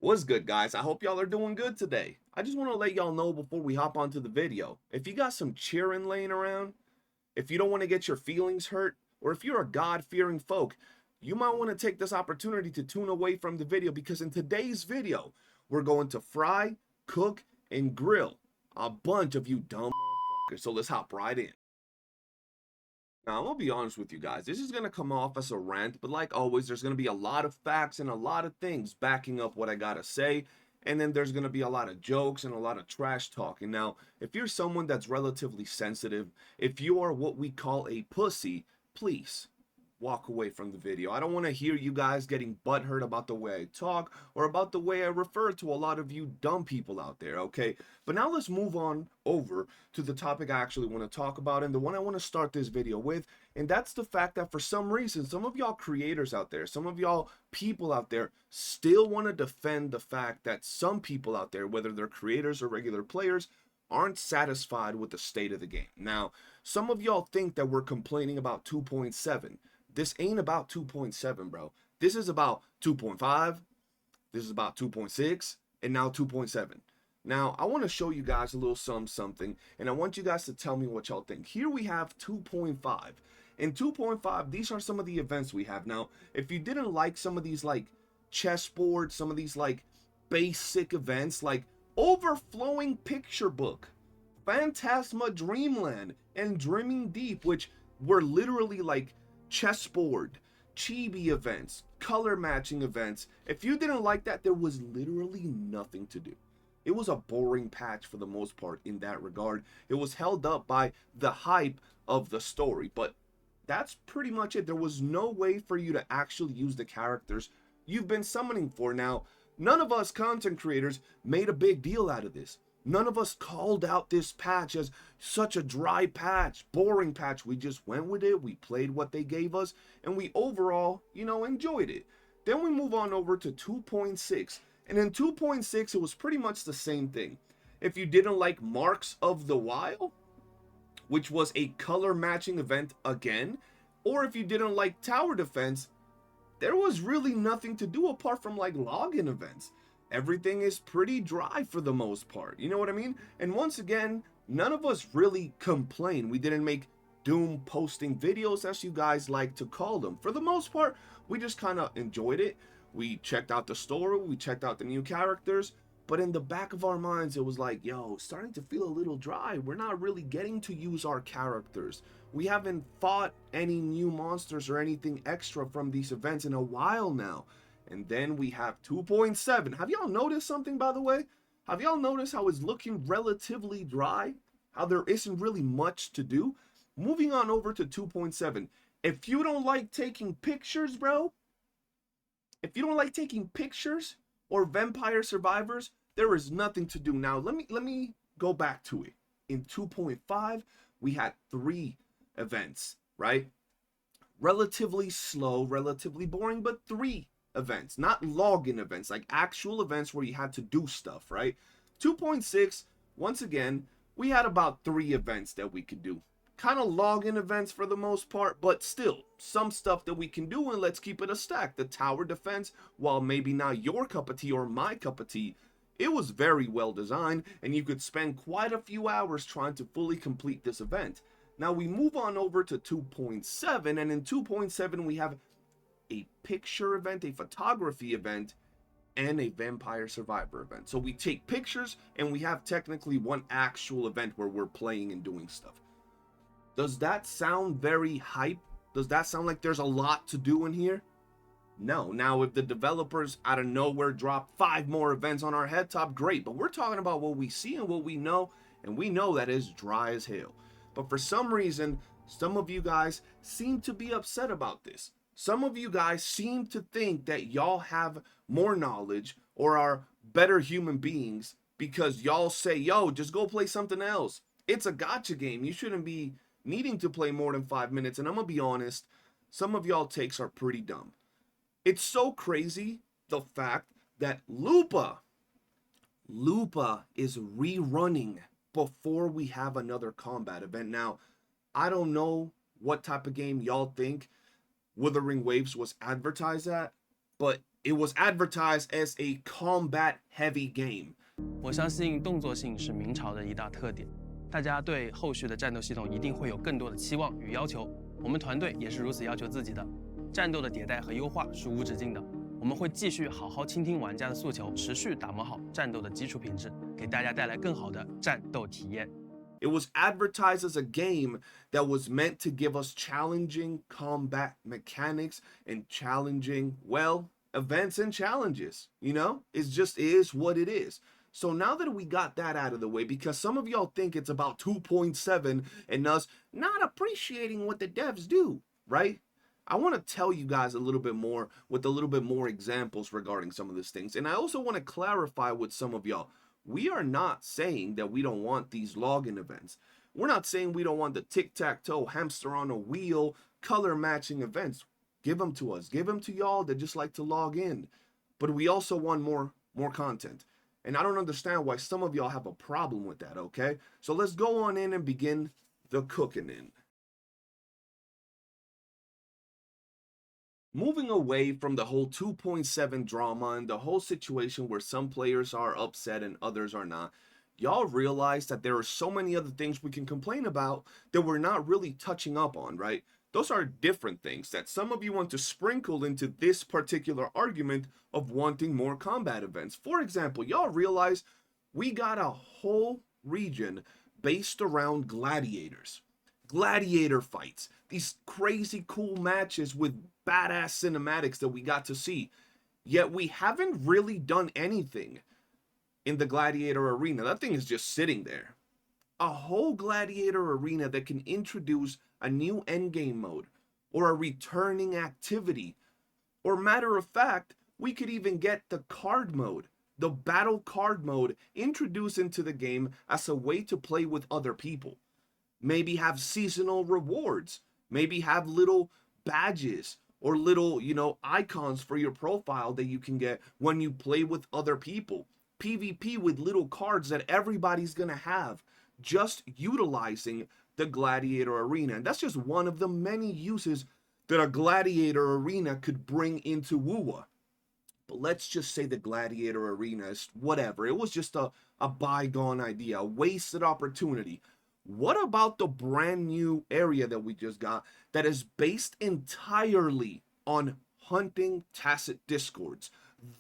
What's good, guys? I hope y'all are doing good today. I just want to let y'all know before we hop onto the video. If you got some cheering laying around, if you don't want to get your feelings hurt, or if you're a God-fearing folk, you might want to take this opportunity to tune away from the video because in today's video, we're going to fry, cook, and grill a bunch of you dumb motherfuckers. So let's hop right in. Now, I'm gonna be honest with you guys. This is gonna come off as a rant, but like always, there's gonna be a lot of facts and a lot of things backing up what I gotta say. And then there's gonna be a lot of jokes and a lot of trash talking. Now, if you're someone that's relatively sensitive, if you are what we call a pussy, please walk away from the video. I don't want to hear you guys getting butthurt about the way I talk or about the way I refer to a lot of you dumb people out there, okay? But now let's move on over to the topic I actually want to talk about and the one I want to start this video with, and that's the fact that for some reason, some of y'all creators out there, some of y'all people out there still want to defend the fact that some people out there, whether they're creators or regular players, aren't satisfied with the state of the game. Now, some of y'all think that we're complaining about 2.7. This ain't about 2.7, bro. This is about 2.5. This is about 2.6. And now 2.7. Now, I want to show you guys a little something. And I want you guys to tell me what y'all think. Here we have 2.5. In 2.5, these are some of the events we have. Now, if you didn't like some of these, like, chessboard, some of these, like, basic events, like Overflowing Picture Book, Phantasma Dreamland, and Dreaming Deep, which were literally, like, chessboard, chibi events, color matching events. If you didn't like that, there was literally nothing to do. It was a boring patch for the most part in that regard. It was held up by the hype of the story, but that's pretty much it. There was no way for you to actually use the characters you've been summoning for. Now, none of us content creators made a big deal out of this. None of us called out this patch as such a dry patch, boring patch. We just went with it, we played what they gave us, and we overall, enjoyed it. Then we move on over to 2.6. And in 2.6, it was pretty much the same thing. If you didn't like Marks of the Wild, which was a color matching event again, or if you didn't like Tower Defense, there was really nothing to do apart from like login events. Everything is pretty dry for the most part. You know what I mean? And once again, none of us really complain. We didn't make doom posting videos, as you guys like to call them. For the most part, we just kind of enjoyed it. We checked out the story, we checked out the new characters, but in the back of our minds, it was like, yo, starting to feel a little dry. We're not really getting to use our characters. We haven't fought any new monsters or anything extra from these events in a while now. And then we have 2.7. Have y'all noticed something, by the way? Have y'all noticed how it's looking relatively dry? How there isn't really much to do? Moving on over to 2.7. If you don't like taking pictures, bro, if you don't like taking pictures or Vampire Survivors, there is nothing to do. Now, let me go back to it. In 2.5, we had 3 events, right? Relatively slow, relatively boring, but 3 events, not login events, like actual events where you had to do stuff, right? 2.6, once again, we had about 3 events that we could do. Kind of login events for the most part, but still, some stuff that we can do, and let's keep it a stack. The tower defense, while maybe not your cup of tea or my cup of tea, it was very well designed, and you could spend quite a few hours trying to fully complete this event. Now we move on over to 2.7, and in 2.7 we have a picture event, a photography event, and a Vampire Survivor event. So we take pictures, and we have technically one actual event where we're playing and doing stuff. Does that sound very hype? Does that sound like there's a lot to do in here? No. Now, if the developers out of nowhere drop 5 more events on our head top, great. But we're talking about what we see and what we know, and we know that is dry as hell. But for some reason, some of you guys seem to be upset about this. Some of you guys seem to think that y'all have more knowledge or are better human beings because y'all say, yo, just go play something else. It's a gacha game. You shouldn't be needing to play more than 5 minutes. And I'm gonna be honest, some of y'all takes are pretty dumb. It's so crazy, the fact that Lupa is rerunning before we have another combat event. Now, I don't know what type of game y'all think Wuthering Waves was advertised at, but It was advertised as a combat-heavy game. 我相信动作性是明朝的一大特点，大家对后续的战斗系统一定会有更多的期望与要求。我们团队也是如此要求自己的。战斗的迭代和优化是无止境的，我们会继续好好倾听玩家的诉求，持续打磨好战斗的基础品质，给大家带来更好的战斗体验。It was advertised as a game that was meant to give us challenging combat mechanics and challenging, well, events and challenges. You know, it just is what it is. So now that we got that out of the way, because some of y'all think it's about 2.7 and us not appreciating what the devs do, right? I want to tell you guys a little bit more with a little bit more examples regarding some of these things. And I also want to clarify with some of y'all. We are not saying that we don't want these login events. We're not saying we don't want the tic-tac-toe, hamster on a wheel, color matching events. Give them to us. Give them to y'all that just like to log in. But we also want more content. And I don't understand why some of y'all have a problem with that, okay? So let's go on in and begin the cooking in. Moving away from the whole 2.7 drama and the whole situation where some players are upset and others are not, y'all realize that there are so many other things we can complain about that we're not really touching up on, right? Those are different things that some of you want to sprinkle into this particular argument of wanting more combat events. For example, y'all realize we got a whole region based around gladiators. Gladiator fights, these crazy cool matches with badass cinematics that we got to see, yet we haven't really done anything in the gladiator arena. That thing is just sitting there. A whole gladiator arena that can introduce a new endgame mode or a returning activity, or matter of fact, we could even get the card mode, the battle card mode, introduced into the game as a way to play with other people. Maybe have seasonal rewards, maybe have little badges or little, icons for your profile that you can get when you play with other people. PvP with little cards that everybody's gonna have, just utilizing the gladiator arena. And that's just one of the many uses that a gladiator arena could bring into Wuwa. But let's just say the gladiator arena is whatever. It was just a bygone idea, a wasted opportunity. What about the brand new area that we just got that is based entirely on hunting tacit discords?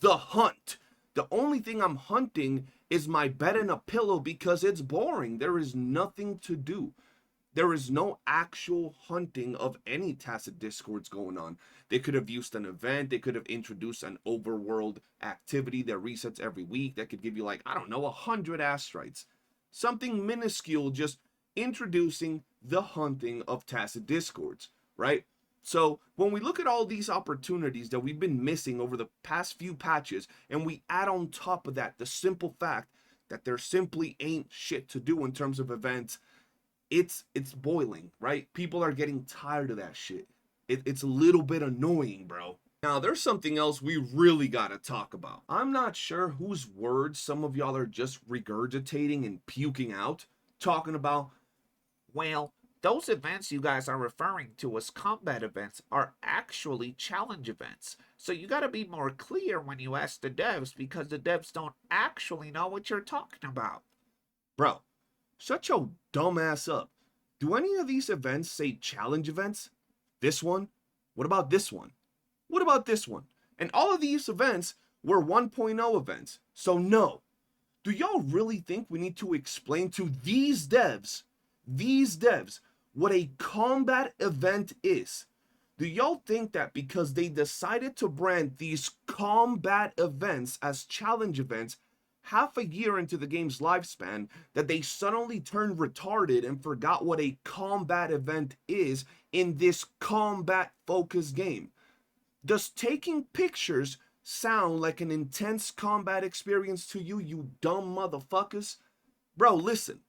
The hunt. The only thing I'm hunting is my bed and a pillow because it's boring. There is nothing to do. There is no actual hunting of any tacit discords going on. They could have used an event. They could have introduced an overworld activity that resets every week that could give you 100 astrites. Something minuscule, just introducing the hunting of tacit discords, right? So when we look at all these opportunities that we've been missing over the past few patches, and we add on top of that the simple fact that there simply ain't shit to do in terms of events, it's boiling, right? People are getting tired of that shit. It's a little bit annoying, bro. Now, there's something else we really gotta talk about. I'm not sure whose words some of y'all are just regurgitating and puking out, talking about, well, those events you guys are referring to as combat events are actually challenge events. So you gotta be more clear when you ask the devs, because the devs don't actually know what you're talking about. Bro, shut your dumb ass up. Do any of these events say challenge events? This one? What about this one? What about this one? And all of these events were 1.0 events. So no. Do y'all really think we need to explain to these devs, what a combat event is? Do y'all think that because they decided to brand these combat events as challenge events half a year into the game's lifespan, that they suddenly turned retarded and forgot what a combat event is in this combat-focused game? Does taking pictures sound like an intense combat experience to you, you dumb motherfuckers? Bro, listen.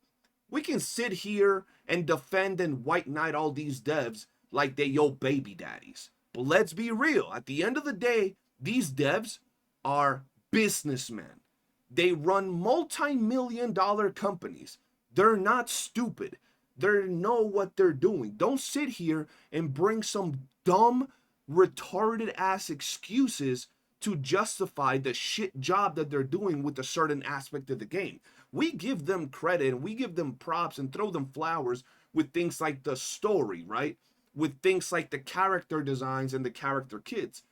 We can sit here and defend and white knight all these devs like they your baby daddies. But let's be real. At the end of the day, these devs are businessmen. They run multi-million-dollar companies. They're not stupid. They know what they're doing. Don't sit here and bring some dumb, retarded-ass excuses to justify the shit job that they're doing with a certain aspect of the game. We give them credit and we give them props and throw them flowers with things like the story, right? With things like the character designs and the character kits.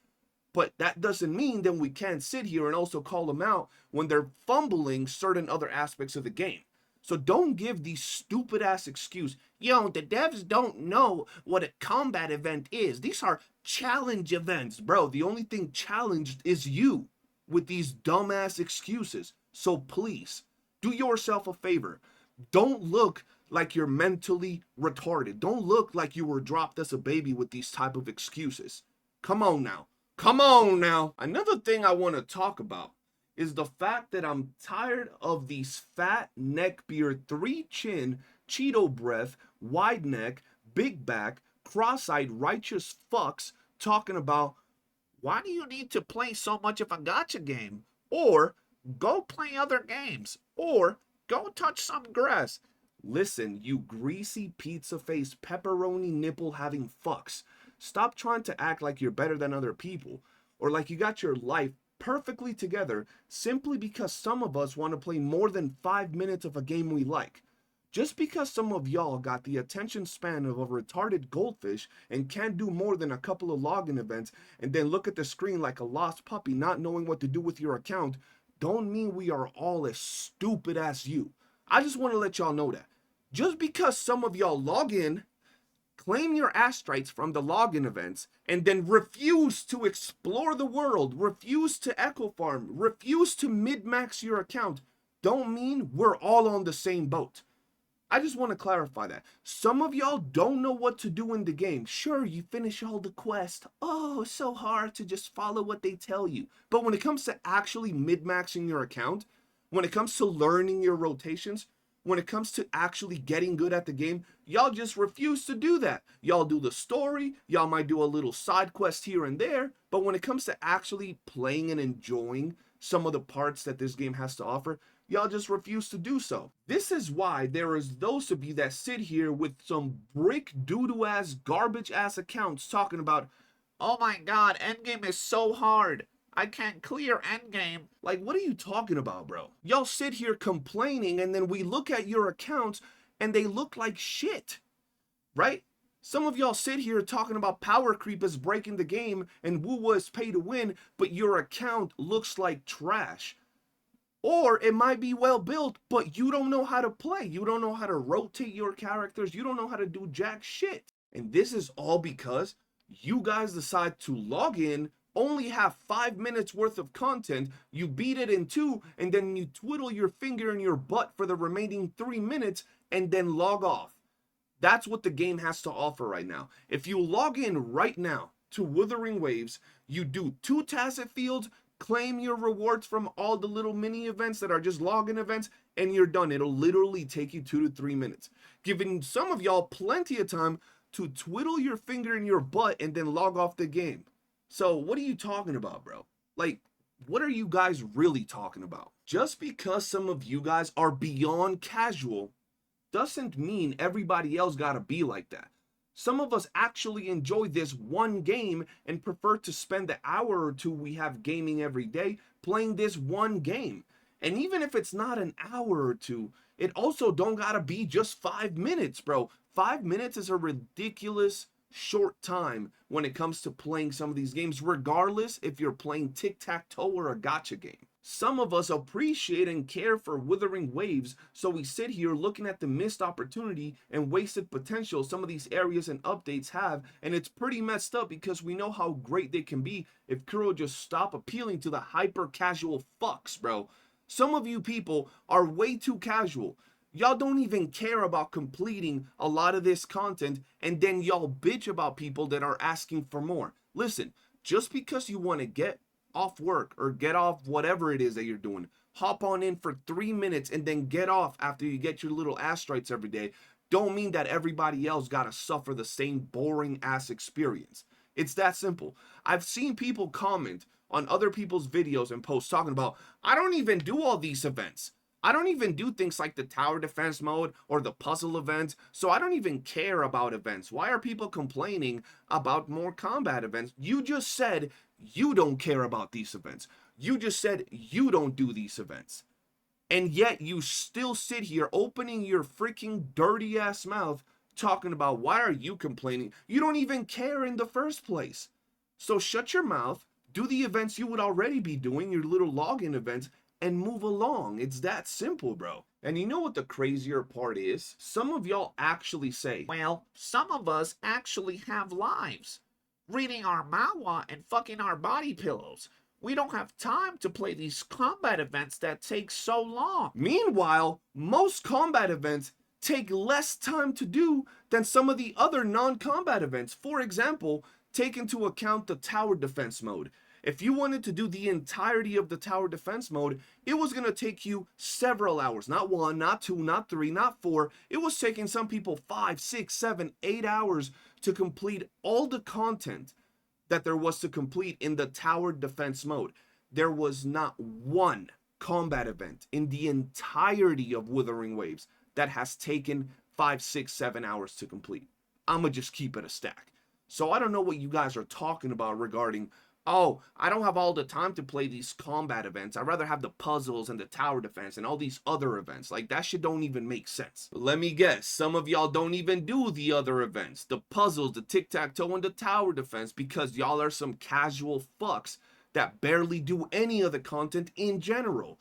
But that doesn't mean that we can't sit here and also call them out when they're fumbling certain other aspects of the game. So don't give these stupid ass excuse. Yo, the devs don't know what a combat event is. These are challenge events, bro. The only thing challenged is you with these dumbass excuses. So please, do yourself a favor. Don't look like you're mentally retarded. Don't look like you were dropped as a baby with these type of excuses. Come on now. Come on now. Another thing I want to talk about is the fact that I'm tired of these fat neckbeard, 3-chin, Cheeto breath, wide neck, big back, cross-eyed righteous fucks talking about, Why do you need to play so much of a gacha game? Or go play other games. Or go touch some grass. listen, you greasy pizza face, pepperoni nipple having fucks. Stop trying to act like you're better than other people or like you got your life perfectly together simply because some of us want to play more than 5 minutes of a game we like. Just because some of y'all got the attention span of a retarded goldfish and can't do more than a couple of login events and then look at the screen like a lost puppy not knowing what to do with your account, don't mean we are all as stupid as you. I just want to let y'all know that. Just because some of y'all log in, claim your astrites from the login events, and then refuse to explore the world, refuse to echo farm, refuse to min-max your account, don't mean we're all on the same boat. I just want to clarify that. Some of y'all don't know what to do in the game. Sure, you finish all the quests. Oh, it's so hard to just follow what they tell you. But when it comes to actually min-maxing your account, when it comes to learning your rotations, when it comes to actually getting good at the game, y'all just refuse to do that. Y'all do the story, y'all might do a little side quest here and there, but when it comes to actually playing and enjoying some of the parts that this game has to offer, y'all just refuse to do so. This is why there is those of you that sit here with some brick doo-doo ass, garbage ass accounts talking about, Oh my god, endgame is so hard. I can't clear endgame. like, what are you talking about, bro? Y'all sit here complaining and then we look at your accounts and they look like shit, right? Some of y'all sit here talking about power creep is breaking the game and Wuwa is pay to win, but your account looks like trash. Or it might be well built, but you don't know how to play. You don't know how to rotate your characters. You don't know how to do jack shit. And this is all because you guys decide to log in, only have 5 minutes worth of content, you beat it in 2, and then you twiddle your finger in your butt for the remaining 3 minutes and then log off. That's what the game has to offer right now. If you log in right now to Wuthering Waves, you do 2 tacit fields, claim your rewards from all the little mini events that are just login events, and you're done. It'll literally take you 2 to 3 minutes, giving some of y'all plenty of time to twiddle your finger in your butt and then log off the game. So what are you talking about, bro? Like, what are you guys really talking about? Just because some of you guys are beyond casual doesn't mean everybody else gotta be like that. Some of us actually enjoy this one game and prefer to spend the hour or 2 we have gaming every day playing this one game. And even if it's not an hour or 2, it also don't gotta be just 5 minutes, bro. 5 minutes is a ridiculous short time when it comes to playing some of these games, regardless if you're playing tic-tac-toe or a gacha game. Some of us appreciate and care for Wuthering Waves, so we sit here looking at the missed opportunity and wasted potential some of these areas and updates have, and it's pretty messed up because we know how great they can be if Kuro just stop appealing to the hyper-casual fucks, bro. Some of you people are way too casual. Y'all don't even care about completing a lot of this content, and then y'all bitch about people that are asking for more. Listen, just because you want to get off work or get off whatever it is that you're doing, hop on in for 3 minutes and then get off after you get your little astrites every day, don't mean that everybody else gotta suffer the same boring ass experience. It's that simple. I've seen people comment on other people's videos and posts talking about, I don't even do all these events. I don't even do things like the tower defense mode or the puzzle event, so I don't even care about events. Why are people complaining about more combat events? You just said you don't care about these events. You just said you don't do these events. And yet you still sit here opening your freaking dirty ass mouth talking about why are you complaining? You don't even care in the first place. So shut your mouth, do the events you would already be doing, your little login events, and move along. It's that simple, bro. And you know what the crazier part is? Some of y'all actually say, Well, some of us actually have lives. Reading our manhwa and fucking our body pillows. We don't have time to play these combat events that take so long. meanwhile, most combat events take less time to do than some of the other non-combat events. For example, take into account the tower defense mode. If you wanted to do the entirety of the tower defense mode, it was going to take you several hours. Not 1, not 2, not 3, not 4. It was taking some people 5, 6, 7, 8 hours to complete all the content that there was to complete in the tower defense mode. There was not one combat event in the entirety of Wuthering Waves that has taken 5, 6, 7 hours to complete. I'ma just keep it a stack. So I don't know what you guys are talking about regarding, oh, I don't have all the time to play these combat events. I'd rather have the puzzles and the tower defense and all these other events. Like, that shit don't even make sense. But let me guess, some of y'all don't even do the other events. The puzzles, the tic-tac-toe, and the tower defense because y'all are some casual fucks that barely do any of the content in general.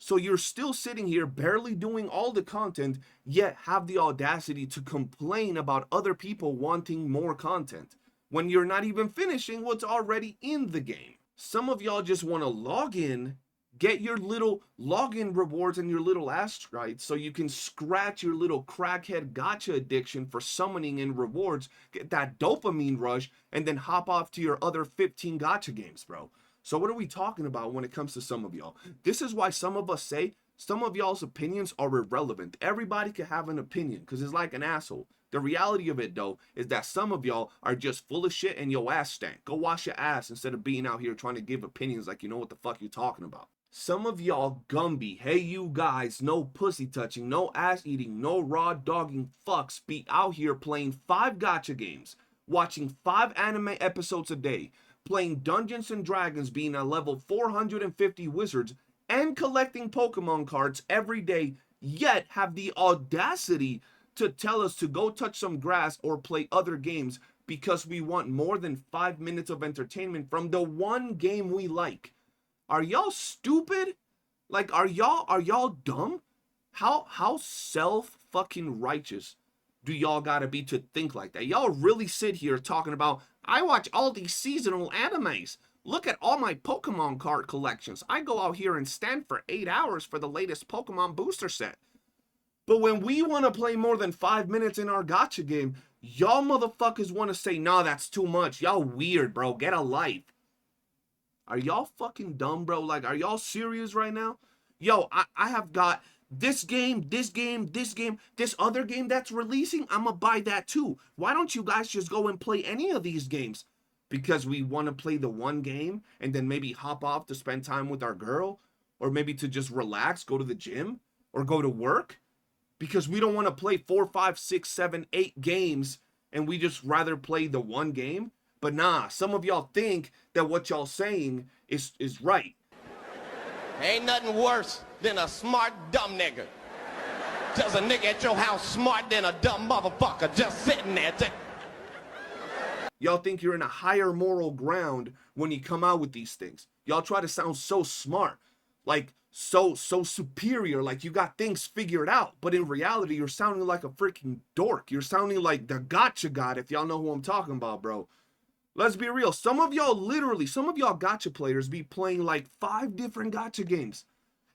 So you're still sitting here barely doing all the content, yet have the audacity to complain about other people wanting more content when you're not even finishing what's already in the game. Some of y'all just want to log in, get your little login rewards and your little asteroids so you can scratch your little crackhead gacha addiction for summoning in rewards, get that dopamine rush, and then hop off to your other 15 gacha games, bro. So what are we talking about when it comes to some of y'all? This is why some of us say some of y'all's opinions are irrelevant. Everybody can have an opinion because it's like an asshole. The reality of it, though, is that some of y'all are just full of shit and your ass stank. Go wash your ass instead of being out here trying to give opinions like you know what the fuck you're talking about. Some of y'all Gumby, hey you guys, no pussy touching, no ass eating, no raw dogging fucks be out here playing 5 gacha games, watching 5 anime episodes a day, playing Dungeons and Dragons, being a level 450 wizards, and collecting Pokemon cards every day, yet have the audacity to tell us to go touch some grass or play other games because we want more than 5 minutes of entertainment from the one game we like. Are y'all stupid? Like, are y'all dumb? How self fucking righteous do y'all gotta be to think like that? Y'all really sit here talking about, I watch all these seasonal animes. Look at all my Pokemon card collections. I go out here and stand for 8 hours for the latest Pokemon booster set. But when we want to play more than 5 minutes in our gacha game, y'all motherfuckers want to say, nah, that's too much. Y'all weird, bro. Get a life. Are y'all fucking dumb, bro? Like, are y'all serious right now? Yo, I have got this game, this other game that's releasing. I'm gonna buy that too. Why don't you guys just go and play any of these games? Because we want to play the one game and then maybe hop off to spend time with our girl, or maybe to just relax, go to the gym, or go to work? Because we don't want to play 4, 5, 6, 7, 8 games and we just rather play the one game? But nah, some of y'all think that what y'all saying is right. Ain't nothing worse than a smart dumb nigga. Just a nigga at your house smart than a dumb motherfucker just sitting there. Y'all think you're in a higher moral ground when you come out with these things. Y'all try to sound so smart, like so superior, like you got things figured out. But in reality, you're sounding like a freaking dork. You're sounding like the gacha god, if y'all know who I'm talking about, bro. Let's be real. Some of y'all gacha players be playing like 5 different gacha games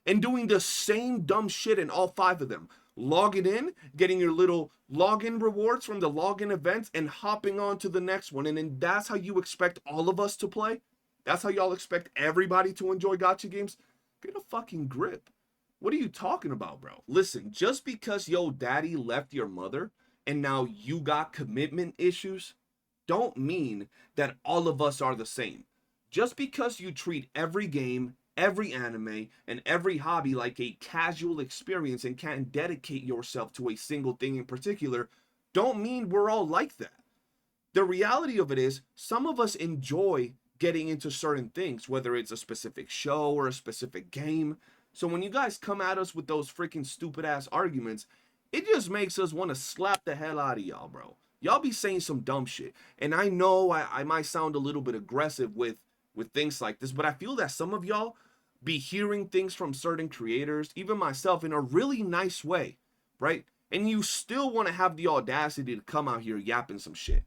and doing the same dumb shit in all 5 of them. Logging in, getting your little login rewards from the login events, and hopping on to the next one. And then that's how you expect all of us to play? That's how y'all expect everybody to enjoy gacha games? Get a fucking grip. What are you talking about, bro? Listen, just because yo daddy left your mother and now you got commitment issues, don't mean that all of us are the same. Just because you treat every game, every anime, and every hobby like a casual experience and can't dedicate yourself to a single thing in particular, don't mean we're all like that. The reality of it is, some of us enjoy getting into certain things, whether it's a specific show or a specific game. So when you guys come at us with those freaking stupid ass arguments, it just makes us want to slap the hell out of y'all, bro. Y'all be saying some dumb shit. And I know I might sound a little bit aggressive with things like this, but I feel that some of y'all be hearing things from certain creators, even myself, in a really nice way, right? And you still want to have the audacity to come out here yapping some shit.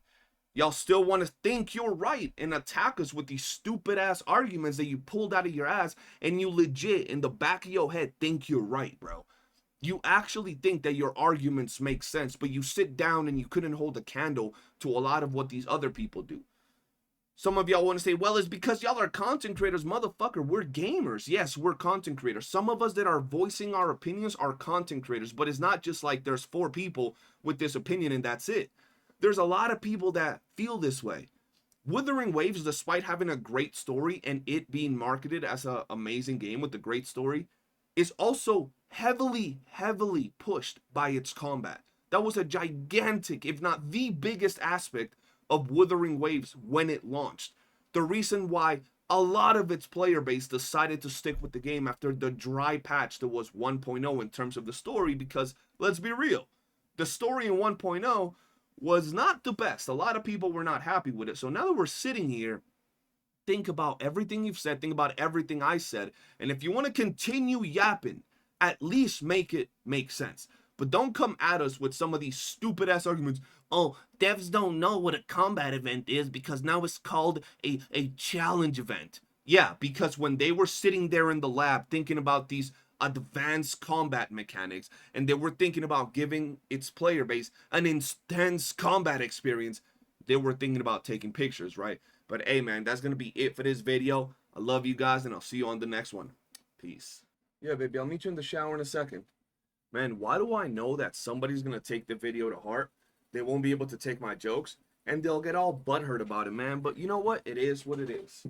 Y'all still want to think you're right and attack us with these stupid ass arguments that you pulled out of your ass, and you legit in the back of your head think you're right, bro. You actually think that your arguments make sense, but you sit down and you couldn't hold a candle to a lot of what these other people do. Some of y'all want to say, well, it's because y'all are content creators. Motherfucker, we're gamers. Yes, we're content creators. Some of us that are voicing our opinions are content creators, but it's not just like there's 4 people with this opinion and that's it. There's a lot of people that feel this way. Wuthering Waves, despite having a great story and it being marketed as an amazing game with a great story, is also heavily pushed by its combat. That was a gigantic, if not the biggest aspect of Wuthering Waves when it launched. The reason why a lot of its player base decided to stick with the game after the dry patch that was 1.0 in terms of the story, because let's be real, the story in 1.0 was not the best. A lot of people were not happy with it. So now that we're sitting here, think about everything you've said, think about everything I said, and if you want to continue yapping, at least make it make sense. But don't come at us with some of these stupid ass arguments. Oh, devs don't know what a combat event is because now it's called a challenge event. Yeah, because when they were sitting there in the lab thinking about these advanced combat mechanics, and they were thinking about giving its player base an intense combat experience, they were thinking about taking pictures, right? But hey, man, that's going to be it for this video. I love you guys, and I'll see you on the next one. Peace. Yeah, baby, I'll meet you in the shower in a second. Man, why do I know that somebody's going to take the video to heart? They won't be able to take my jokes, and they'll get all butthurt about it, man. But you know what? It is what it is.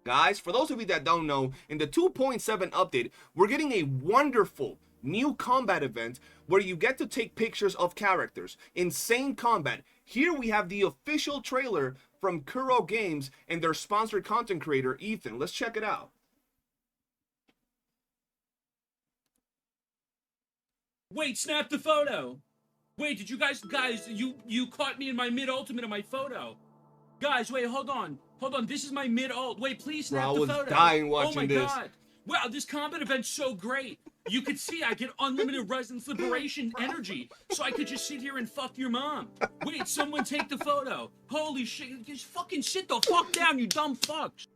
Guys, for those of you that don't know, in the 2.7 update, we're getting a wonderful new combat event where you get to take pictures of characters. Insane combat. Here we have the official trailer from Kuro Games and their sponsored content creator, Ethan. Let's check it out. Wait, snap the photo. Wait, did you guys, you caught me in my mid-ultimate of my photo. Guys, wait, hold on. Hold on, this is my mid-ult. Wait, please snap the photo. I was dying watching this. Oh my god. Wow, this combat event's so great. You could see I get unlimited Resonance Liberation energy, so I could just sit here and fuck your mom. Wait, someone take the photo. Holy shit, just fucking sit the fuck down, you dumb fucks.